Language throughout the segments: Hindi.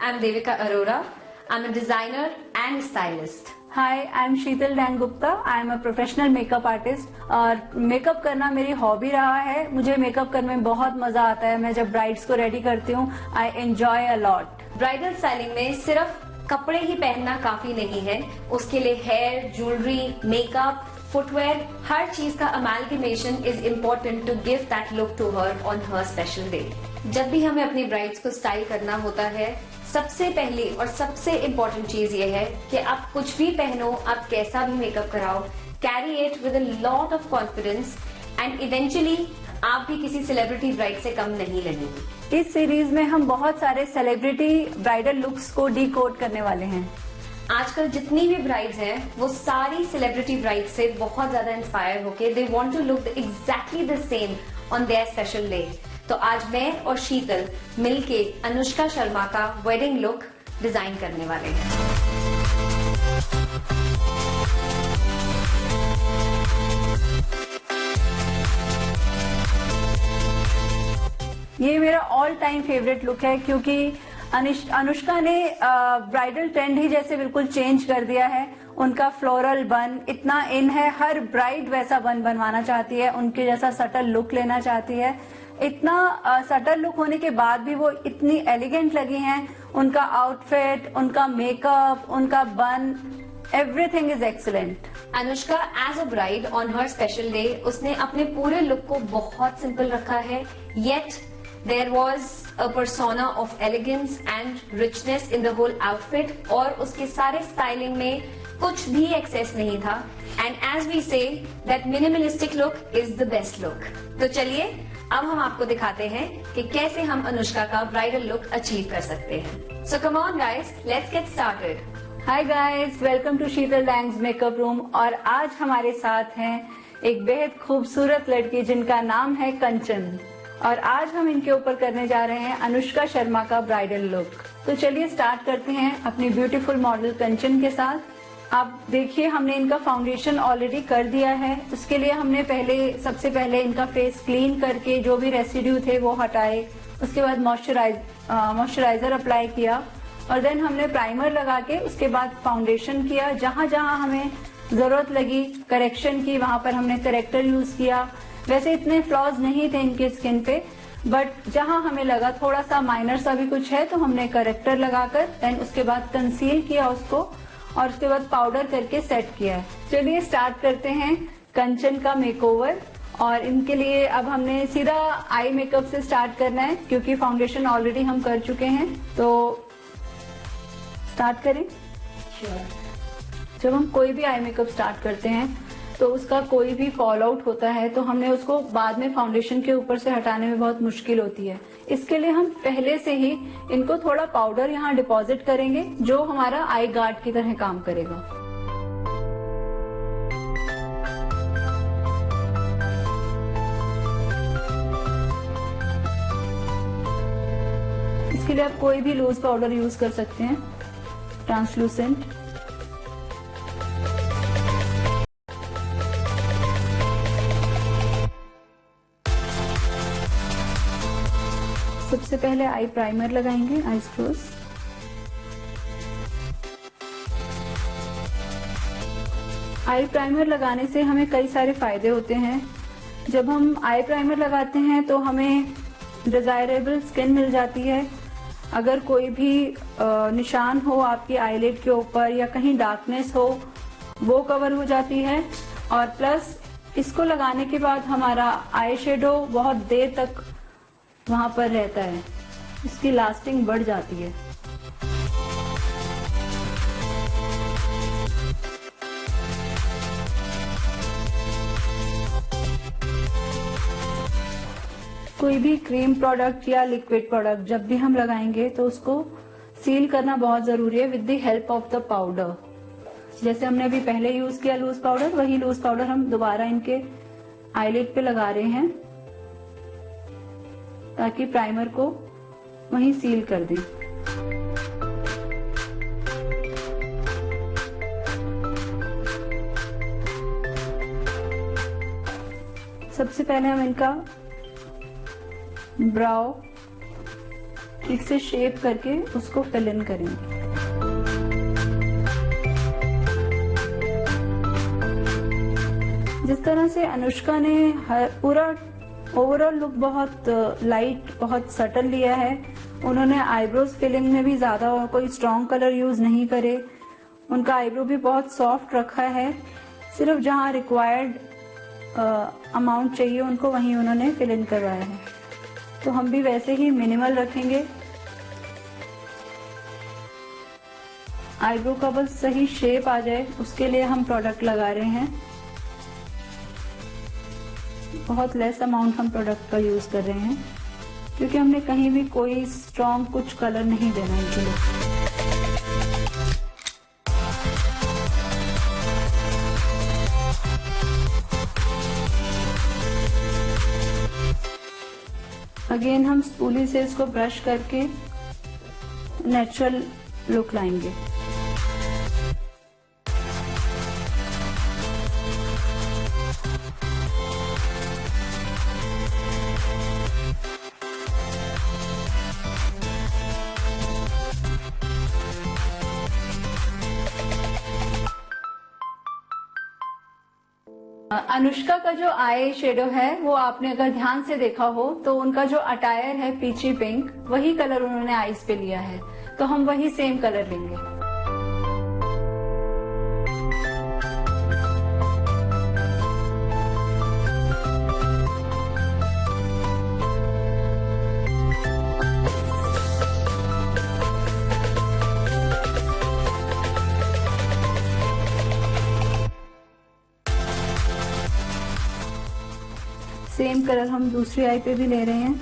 I'm Devika Arora. I'm a designer and stylist. Hi, I'm Sheetal Dang Gupta. I'm a professional makeup artist. और मेकअप करना मेरी हॉबी रहा है. मुझे मेकअप करने में बहुत मजा आता है. मैं जब ब्राइड्स को रेडी करती हूँ, I enjoy a lot. Bridal styling में सिर्फ कपड़े ही पहनना काफी नहीं है. उसके लिए हेयर, ज्वेलरी, मेकअप, फुटवेयर, हर चीज का amalgamation is important to give that look to her on her special day. जब भी हमें अपनी ब्राइड्स को स्टाइल करना होता है, सबसे पहली और सबसे इम्पोर्टेंट चीज ये है कि आप कुछ भी पहनो, आप कैसा भी मेकअप कराओ, carry it with a lot of confidence and eventually आप भी किसी सेलिब्रिटी ब्राइड से कम नहीं लगेंगे. इस सीरीज में हम बहुत सारे सेलिब्रिटी ब्राइडल लुक्स को डिकोड करने वाले हैं. आजकल जितनी भी ब्राइड्स हैं वो सारी सेलिब्रिटी ब्राइड से बहुत ज्यादा इंस्पायर होके they want to look exactly the same on their special day. तो आज मैं और शीतल मिलके अनुष्का शर्मा का वेडिंग लुक डिजाइन करने वाले हैं. ये मेरा ऑल टाइम फेवरेट लुक है क्योंकि अनुष्का ने ब्राइडल ट्रेंड ही जैसे बिल्कुल चेंज कर दिया है. उनका फ्लोरल बन इतना इन है, हर ब्राइड वैसा बन बनवाना चाहती है, उनके जैसा सटल लुक लेना चाहती है. इतना सटल लुक होने के बाद भी वो इतनी एलिगेंट लगी हैं. उनका आउटफिट, उनका मेकअप, उनका bun, everything is excellent. Anushka as a bride on her special day उसने अपने पूरे लुक को बहुत सिंपल रखा है, yet there was a persona of elegance and richness in the whole outfit. और उसके सारे स्टाइलिंग में कुछ भी एक्सेस नहीं था. And as we say that minimalistic look is the best look. तो चलिए अब हम आपको दिखाते हैं कि कैसे हम अनुष्का का ब्राइडल लुक अचीव कर सकते हैं. So come on guys, let's get started. Hi guys, welcome to Sheetal Dang's makeup room. और आज हमारे साथ हैं एक बेहद खूबसूरत लड़की जिनका नाम है कंचन. और आज हम इनके ऊपर करने जा रहे हैं अनुष्का शर्मा का ब्राइडल लुक. तो चलिए स्टार्ट करते हैं अपनी ब्यूटीफुल मॉडल कंचन के साथ. आप देखिए हमने इनका फाउंडेशन ऑलरेडी कर दिया है. उसके लिए हमने सबसे पहले इनका फेस क्लीन करके जो भी रेसिड्यू थे वो हटाए. उसके बाद मॉइस्चराइजर अप्लाई किया और देन हमने प्राइमर लगा के उसके बाद फाउंडेशन किया. जहां जहां हमें जरूरत लगी करेक्शन की वहां पर हमने करेक्टर यूज किया. वैसे इतने फ्लॉज नहीं थे इनके स्किन पे, बट जहां हमें लगा थोड़ा सा माइनर सा भी कुछ है तो हमने करेक्टर लगाकर देन उसके बाद कंसील किया उसको और उसके बाद पाउडर करके सेट किया. चलिए स्टार्ट करते हैं कंचन का मेकओवर. और इनके लिए अब हमने सीधा आई मेकअप से स्टार्ट करना है क्योंकि फाउंडेशन ऑलरेडी हम कर चुके हैं. तो स्टार्ट करें. जब हम कोई भी आई मेकअप स्टार्ट करते हैं तो उसका कोई भी फॉल आउट होता है तो हमने उसको बाद में फाउंडेशन के ऊपर से हटाने में बहुत मुश्किल होती है. इसके लिए हम पहले से ही इनको थोड़ा पाउडर यहाँ डिपॉजिट करेंगे जो हमारा आई गार्ड की तरह काम करेगा. इसके लिए आप कोई भी लूज पाउडर यूज कर सकते हैं, ट्रांसलूसेंट. सबसे पहले आई प्राइमर लगाएंगे आईज क्लोज. आई प्राइमर लगाने से हमें कई सारे फायदे होते हैं. जब हम आई प्राइमर लगाते हैं तो हमें डिजायरेबल स्किन मिल जाती है. अगर कोई भी निशान हो आपकी आईलिड के ऊपर या कहीं डार्कनेस हो वो कवर हो जाती है. और प्लस इसको लगाने के बाद हमारा आई शेडो बहुत देर तक वहां पर रहता है, इसकी लास्टिंग बढ़ जाती है. कोई भी क्रीम प्रोडक्ट या लिक्विड प्रोडक्ट जब भी हम लगाएंगे तो उसको सील करना बहुत जरूरी है with the help of the powder. जैसे हमने अभी पहले यूज किया लूज पाउडर, वही लूज पाउडर हम दोबारा इनके आईलिड पे लगा रहे हैं ताकि प्राइमर को वहीं सील कर दें. सबसे पहले हम इनका ब्राउ ठीक से शेप करके उसको फिल इन करेंगे। जिस तरह से अनुष्का ने पूरा ओवरऑल लुक बहुत लाइट, बहुत सटल लिया है, उन्होंने आईब्रोज फिलिंग में भी ज्यादा कोई स्ट्रॉन्ग कलर यूज नहीं करे। उनका आईब्रो भी बहुत सॉफ्ट रखा है, सिर्फ जहां रिक्वायर्ड अमाउंट चाहिए उनको वहीं उन्होंने फिल इन करवाया है। तो हम भी वैसे ही मिनिमल रखेंगे। आईब्रो का बस सही शेप आ जाए उसके लिए हम प्रोडक्ट लगा रहे हैं। बहुत लेस अमाउंट हम प्रोडक्ट का यूज कर रहे हैं क्योंकि हमने कहीं भी कोई स्ट्रॉन्ग कुछ कलर नहीं देना इनके लिए। अगेन हम स्पूली से इसको ब्रश करके नेचुरल लुक लाएंगे। अनुष्का का जो आई शेडो है वो आपने अगर ध्यान से देखा हो तो उनका जो अटायर है पीची पिंक, वही कलर उन्होंने आईज पे लिया है, तो हम वही सेम कलर लेंगे। सेम कलर हम दूसरी आई पे भी ले रहे हैं।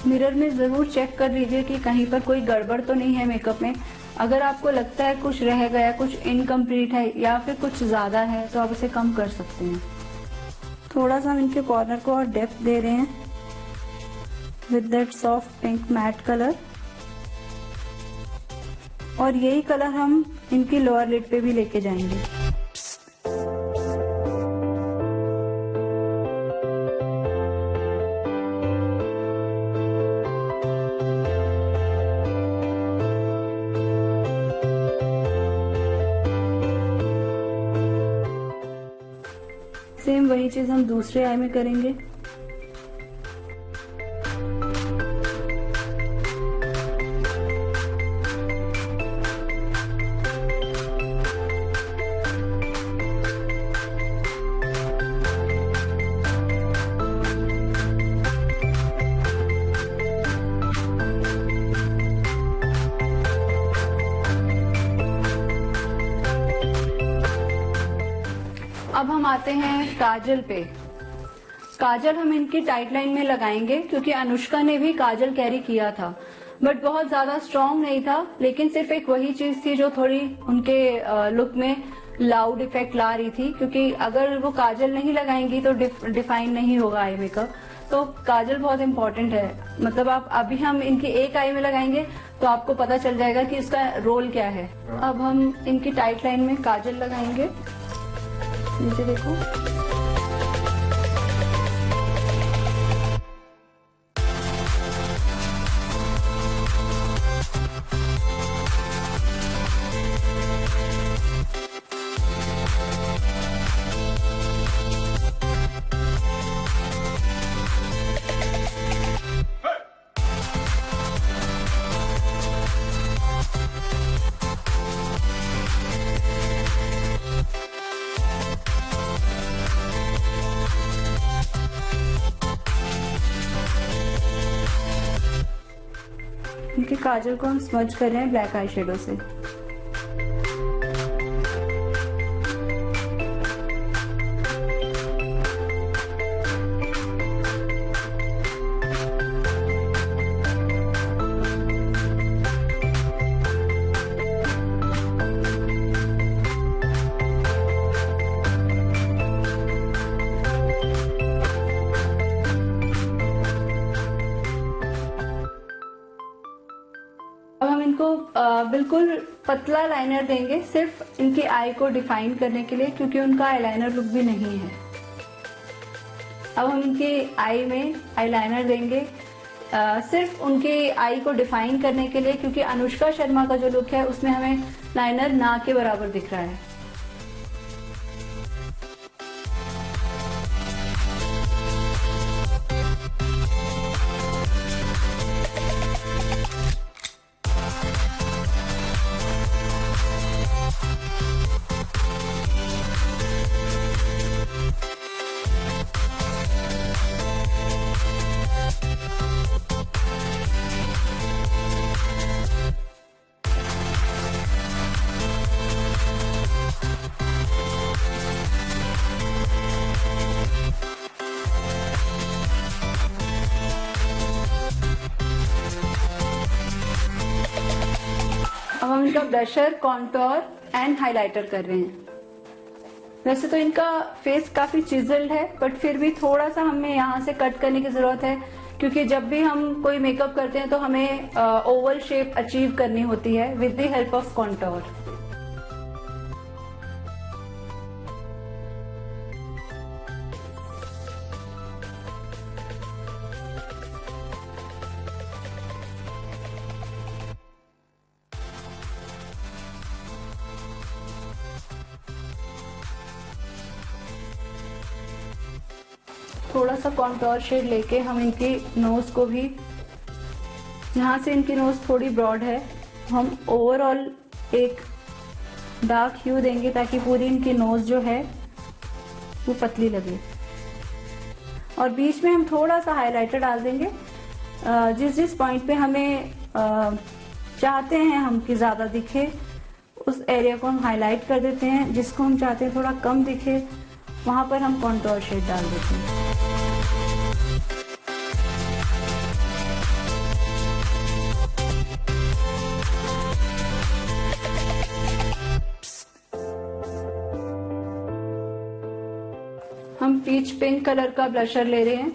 मिरर में जरूर चेक कर लीजिए कि कहीं पर कोई गड़बड़ तो नहीं है मेकअप में। अगर आपको लगता है कुछ रह गया, कुछ इनकम्प्लीट है या फिर कुछ ज्यादा है तो आप उसे कम कर सकते हैं। थोड़ा सा हम इनके कॉर्नर को और डेप्थ दे रहे हैं with that soft pink matte colour, और यही कलर हम इनकी लोअर लिड पे भी लेके जाएंगे। सेम वही चीज हम दूसरे आई में करेंगे। अब हम आते हैं काजल पे। काजल हम इनकी टाइट लाइन में लगाएंगे क्योंकि अनुष्का ने भी काजल कैरी किया था, बट बहुत ज्यादा स्ट्रॉन्ग नहीं था, लेकिन सिर्फ एक वही चीज थी जो थोड़ी उनके लुक में लाउड इफेक्ट ला रही थी, क्योंकि अगर वो काजल नहीं लगाएंगी तो डिफाइन नहीं होगा आई मेकअप। तो काजल बहुत इंपॉर्टेंट है, मतलब आप अभी हम इनकी एक आई में लगाएंगे तो आपको पता चल जाएगा कि इसका रोल क्या है। अब हम इनकी टाइट लाइन में काजल लगाएंगे। नीचे देखो, इनके काजल को हम स्मज कर रहे हैं ब्लैक आई शेडो से। इनको बिल्कुल पतला लाइनर देंगे, सिर्फ इनकी आई को डिफाइन करने के लिए, क्योंकि उनका आईलाइनर लुक भी नहीं है। अब हम इनकी आई में आईलाइनर देंगे सिर्फ उनकी आई को डिफाइन करने के लिए, क्योंकि अनुष्का शर्मा का जो लुक है उसमें हमें लाइनर ना के बराबर दिख रहा है। अब हम इनका ब्लशर, कॉन्टोर एंड हाइलाइटर कर रहे हैं। वैसे तो इनका फेस काफी चिजल्ड है, बट फिर भी थोड़ा सा हमें यहाँ से कट करने की जरूरत है, क्योंकि जब भी हम कोई मेकअप करते हैं तो हमें ओवल शेप अचीव करनी होती है with the help of contour. थोड़ा सा कॉन्टोर शेड लेके हम इनकी नोज को भी, यहाँ से इनकी नोज थोड़ी ब्रॉड है, हम ओवरऑल एक डार्क ह्यू देंगे ताकि पूरी इनकी नोज जो है वो पतली लगे। और बीच में हम थोड़ा सा हाइलाइटर डाल देंगे, जिस जिस पॉइंट पे हमें चाहते हैं हम कि ज्यादा दिखे उस एरिया को हम हाईलाइट कर देते हैं, जिसको हम चाहते हैं थोड़ा कम दिखे वहां पर हम कॉन्टोर शेड डाल देते हैं। हम पीच पिंक कलर का ब्लशर ले रहे हैं,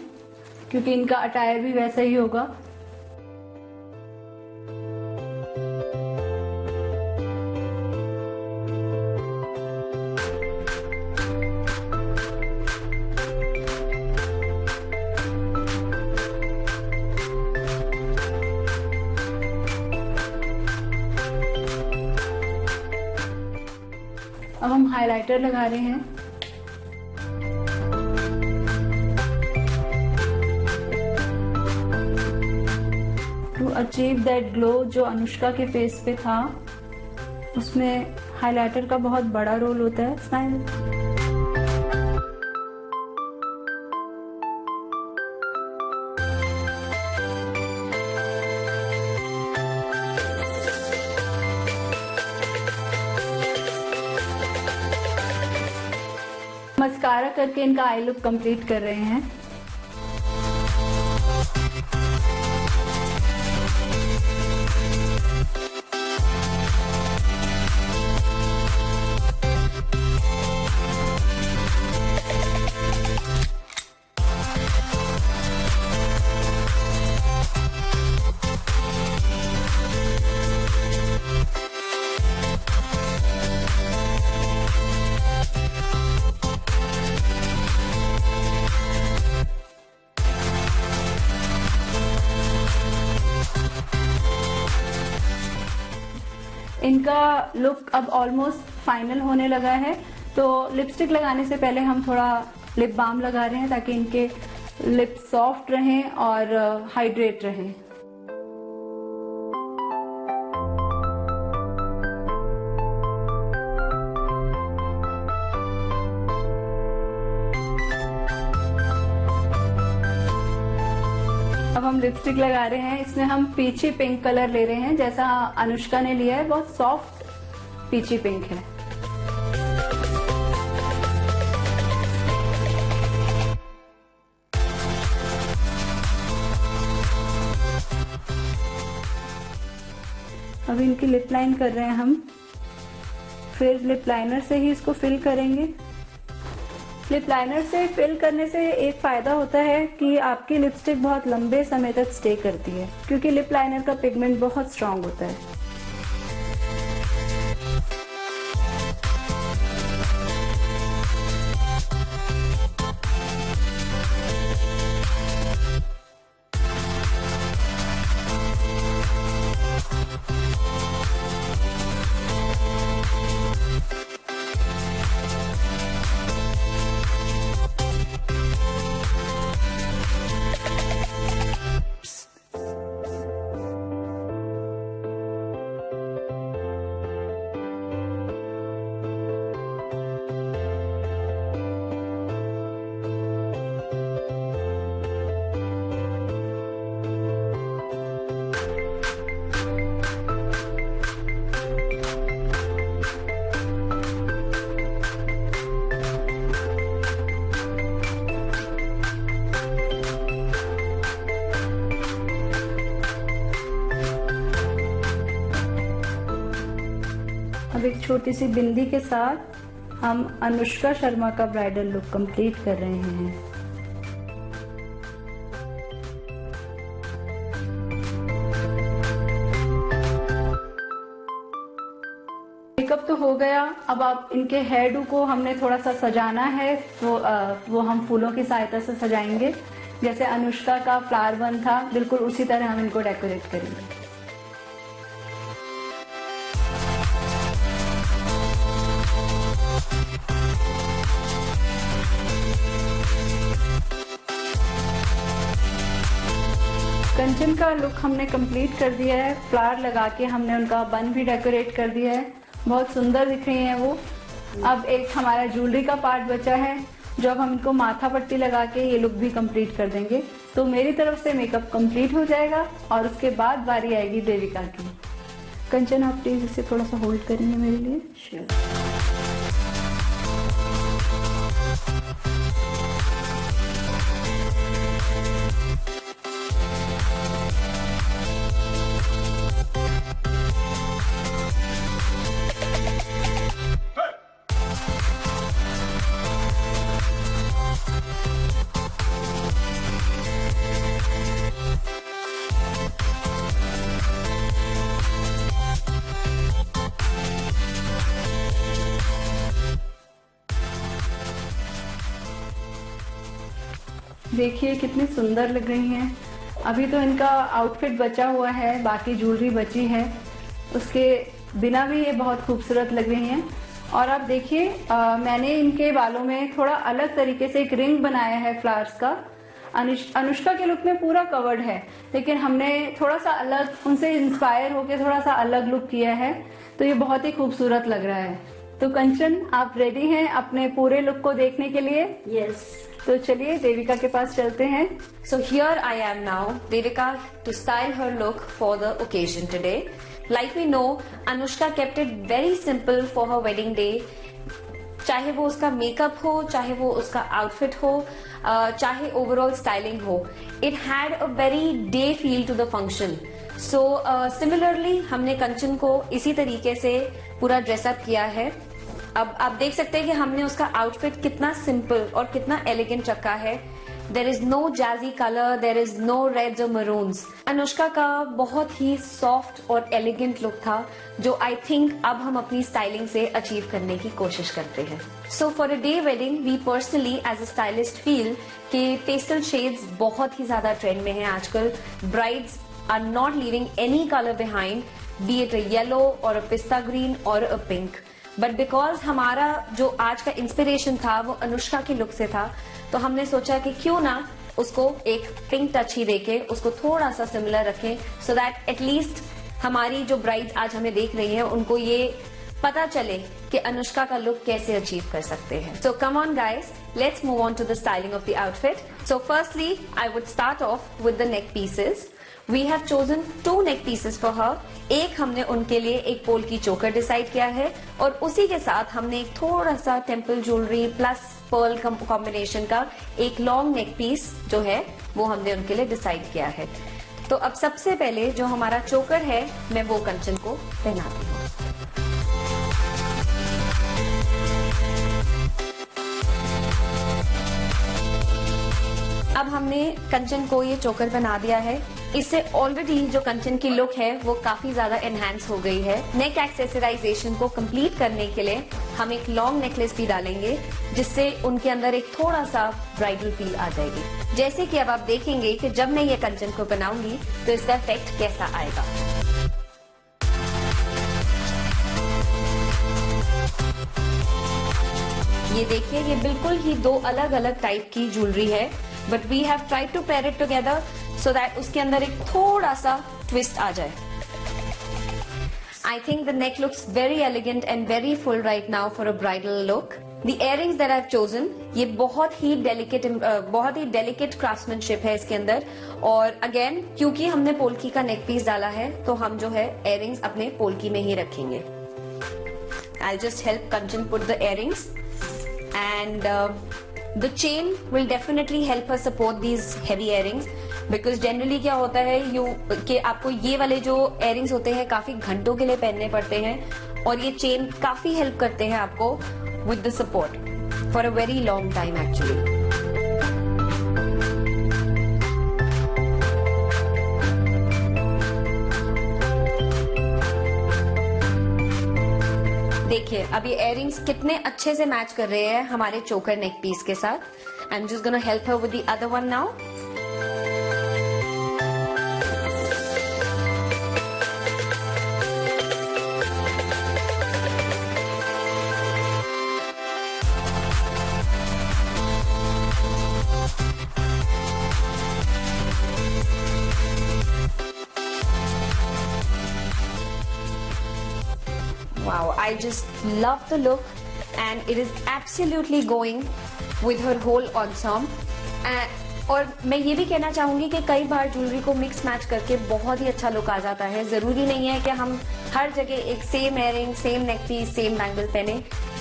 क्योंकि इनका अटायर भी वैसा ही होगा। अब हम हाइलाइटर लगा रहे हैं। टू अचीव दैट ग्लो जो अनुष्का के फेस पे था, उसमें हाइलाइटर का बहुत बड़ा रोल होता है। स्माइल। मस्कारा करके इनका आई लुक कंप्लीट कर रहे हैं। इनका लुक अब ऑलमोस्ट फाइनल होने लगा है, तो लिपस्टिक लगाने से पहले हम थोड़ा लिप बाम लगा रहे हैं ताकि इनके लिप सॉफ्ट रहें और हाइड्रेट रहें। अब हम लिपस्टिक लगा रहे हैं। इसमें हम पीची पिंक कलर ले रहे हैं, जैसा अनुष्का ने लिया है, बहुत सॉफ्ट पीची पिंक है। अब इनकी लिप लाइन कर रहे हैं हम, फिर लिप लाइनर से ही इसको फिल करेंगे। लिप लाइनर से फिल करने से एक फायदा होता है कि आपकी लिपस्टिक बहुत लंबे समय तक स्टे करती है, क्योंकि लिप लाइनर का पिगमेंट बहुत स्ट्रांग होता है। एक छोटी सी बिंदी के साथ हम अनुष्का शर्मा का ब्राइडल लुक कंप्लीट कर रहे हैं। मेकअप तो हो गया, अब आप इनके हेयर डू को हमने थोड़ा सा सजाना है, वो हम फूलों की सहायता से सजाएंगे। जैसे अनुष्का का फ्लावर बन था, बिल्कुल उसी तरह हम इनको डेकोरेट करेंगे। कंचन का लुक हमने कंप्लीट कर दिया है। फ्लावर लगा के हमने उनका बन भी डेकोरेट कर दिया है, बहुत सुंदर दिख रही हैं वो। अब एक हमारा ज्वेलरी का पार्ट बचा है, जो अब हम इनको माथा पट्टी लगा के ये लुक भी कंप्लीट कर देंगे। तो मेरी तरफ से मेकअप कंप्लीट हो जाएगा और उसके बाद बारी आएगी देविका की। कंचन, आप प्लीज इसे थोड़ा सा होल्ड करेंगे मेरे लिए? श्योर। देखिए कितनी सुंदर लग रही हैं। अभी तो इनका आउटफिट बचा हुआ है, बाकी ज्वेलरी बची है, उसके बिना भी ये बहुत खूबसूरत लग रही हैं। और आप देखिए मैंने इनके बालों में थोड़ा अलग तरीके से एक रिंग बनाया है फ्लावर्स का। अनुष्का के लुक में पूरा कवर्ड है, लेकिन हमने थोड़ा सा अलग, उनसे इंस्पायर होकर थोड़ा सा अलग लुक किया है, तो ये बहुत ही खूबसूरत लग रहा है। तो कंचन, आप रेडी हैं अपने पूरे लुक को देखने के लिए? यस। तो चलिए देविका के पास चलते हैं। So here I am now, Devika, to style her look for the occasion today. Like we know, Anushka kept it very simple for her wedding day. चाहे वो उसका मेकअप हो, चाहे वो उसका आउटफिट हो, चाहे ओवरऑल स्टाइलिंग हो, it had a very day feel to the function. So similarly हमने कंचन को इसी तरीके से पूरा ड्रेसअप किया है। अब आप देख सकते हैं कि हमने उसका आउटफिट कितना सिंपल और कितना एलिगेंट रखा है। There is no jazzy colour, there is no reds और मरून्स। अनुष्का का बहुत ही सॉफ्ट और एलिगेंट लुक था, जो आई थिंक अब हम अपनी स्टाइलिंग से अचीव करने की कोशिश करते हैं। So for a day wedding we personally as a stylist feel कि पेस्टल शेड्स बहुत ही ज्यादा ट्रेंड में हैं आजकल। Brides are not leaving any colour behind, be it a yellow और अ पिस्ता ग्रीन और अ पिंक। बट बिकॉज हमारा जो आज का इंस्पिरेशन था वो अनुष्का के लुक से था, तो हमने सोचा कि क्यों ना उसको एक पिंक टच ही देके उसको थोड़ा सा सिमिलर रखें, सो दैट एटलीस्ट हमारी जो ब्राइड्स आज हमें देख रही हैं उनको ये पता चले कि अनुष्का का लुक कैसे अचीव कर सकते हैं। So come on guys, let's move on to the styling of the outfit. So firstly I would start off with the neck pieces. We have chosen 2 neck pieces for her. एक हमने उनके लिए एक पोल की चोकर डिसाइड किया है, और उसी के साथ हमने एक थोड़ा सा temple jewellery plus pearl combination का एक लॉन्ग नेक पीस जो है वो हमने उनके लिए डिसाइड किया है। तो अब सबसे पहले जो हमारा चोकर है मैं वो कंचन को पहनाती हूँ। अब हमने कंचन को ये चोकर बना दिया है। इससे ऑलरेडी जो कंचन की लुक है वो काफी ज्यादा एनहांस हो गई है। नेक एक्सेसराइजेशन को कंप्लीट करने के लिए हम एक लॉन्ग नेकलेस भी डालेंगे, जिससे उनके अंदर एक थोड़ा सा ब्राइडल फील आ जाएगी। जैसे कि अब आप देखेंगे कि जब मैं ये कंचन को बनाऊंगी तो इसका इफेक्ट कैसा आएगा। ये देखिए, ये बिल्कुल ही 2 अलग अलग टाइप की ज्वेलरी है, but we have tried to pair it together so that उसके अंदर एक थोड़ा सा ट्विस्ट आ जाए। I think the neck looks very elegant and very full right now for a bridal look. The earrings that I've chosen, ये बहुत ही delicate craftsmanship है इसके अंदर, और again क्योंकि हमने पोल्की का नेक पीस डाला है तो हम जो है earrings अपने पोल्की में ही रखेंगे। I'll just help Kanchan put the earrings, and the chain will definitely help her support these heavy earrings, because generally क्या होता है कि आपको ये वाले जो इयररिंग्स होते हैं काफी घंटों के लिए पहनने पड़ते हैं और ये चेन काफी हेल्प करते हैं आपको with the support for a very long time actually. देखिए अब ये इयररिंग्स कितने अच्छे से मैच कर रहे हैं हमारे चोकर नेक पीस के साथ। आई am just gonna help her with the other one now. Wow, I just love the look and it is absolutely going with her whole ensemble. और मैं ये भी कहना चाहूंगी कि कई बार ज्वेलरी को मिक्स मैच करके बहुत ही अच्छा लुक आ जाता है। जरूरी नहीं है कि हम हर जगह एक same earring, same neck piece, same bangle पहने,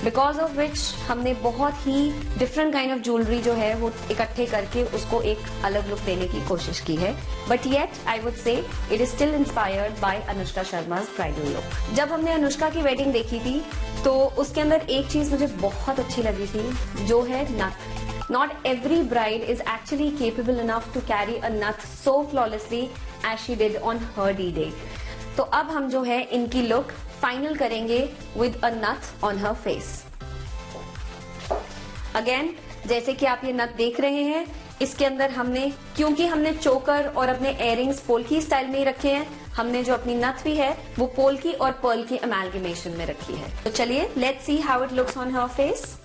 बिकॉज ऑफ विच हमने बहुत ही डिफरेंट काइंड ऑफ ज्वेलरी जो है वो इकट्ठे करके उसको एक अलग लुक देने की कोशिश की है। But yet I would say it is still inspired by Anushka Sharma's bridal look. जब हमने अनुष्का की वेडिंग देखी थी तो उसके अंदर एक चीज मुझे बहुत अच्छी लगी थी, जो है नथ। Not every bride is actually capable enough to carry a nut so flawlessly as she did on her D-Day. तो अब हम जो है इनकी लुक फाइनल करेंगे with a nut on her face. Again, जैसे कि आप ये नथ देख रहे हैं, इसके अंदर क्योंकि हमने चोकर और अपने इयररिंग्स पोल्की स्टाइल में ही रखे हैं, हमने जो अपनी नथ भी है वो पोल्की और पर्ल की अमेलगमेशन में रखी है। तो चलिए let's see how it looks on her face.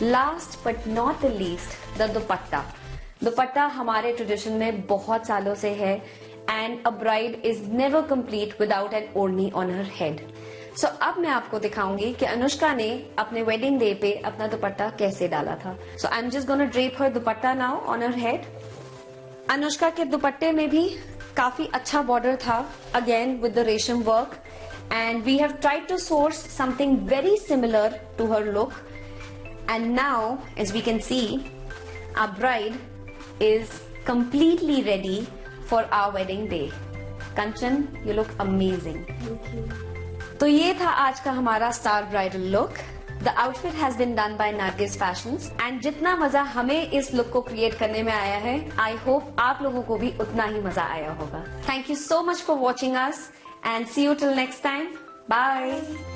Last but not the least, the दुपट्टा। दुपट्टा हमारे ट्रेडिशन में बहुत सालों से है and a bride is never complete without an ओढ़नी ऑन हर हेड। सो अब मैं आपको दिखाऊंगी कि अनुष्का ने अपने वेडिंग डे पे अपना दुपट्टा कैसे डाला था। So I am just gonna drape her dupatta now on her head. Anushka के दुपट्टे में भी काफी अच्छा बॉर्डर था, again with the resham work, and we have tried to source something very similar to her look. And now, as we can see, our bride is completely ready for our wedding day. Kanchan, you look amazing. Thank you. तो ये था आज का हमारा star bridal look. The outfit has been done by Nargis Fashions and जितना मजा हमें इस लुक को क्रिएट करने में आया है, I hope आप लोगों को भी उतना ही मजा आया होगा। Thank you so much for watching us and see you till next time. Bye.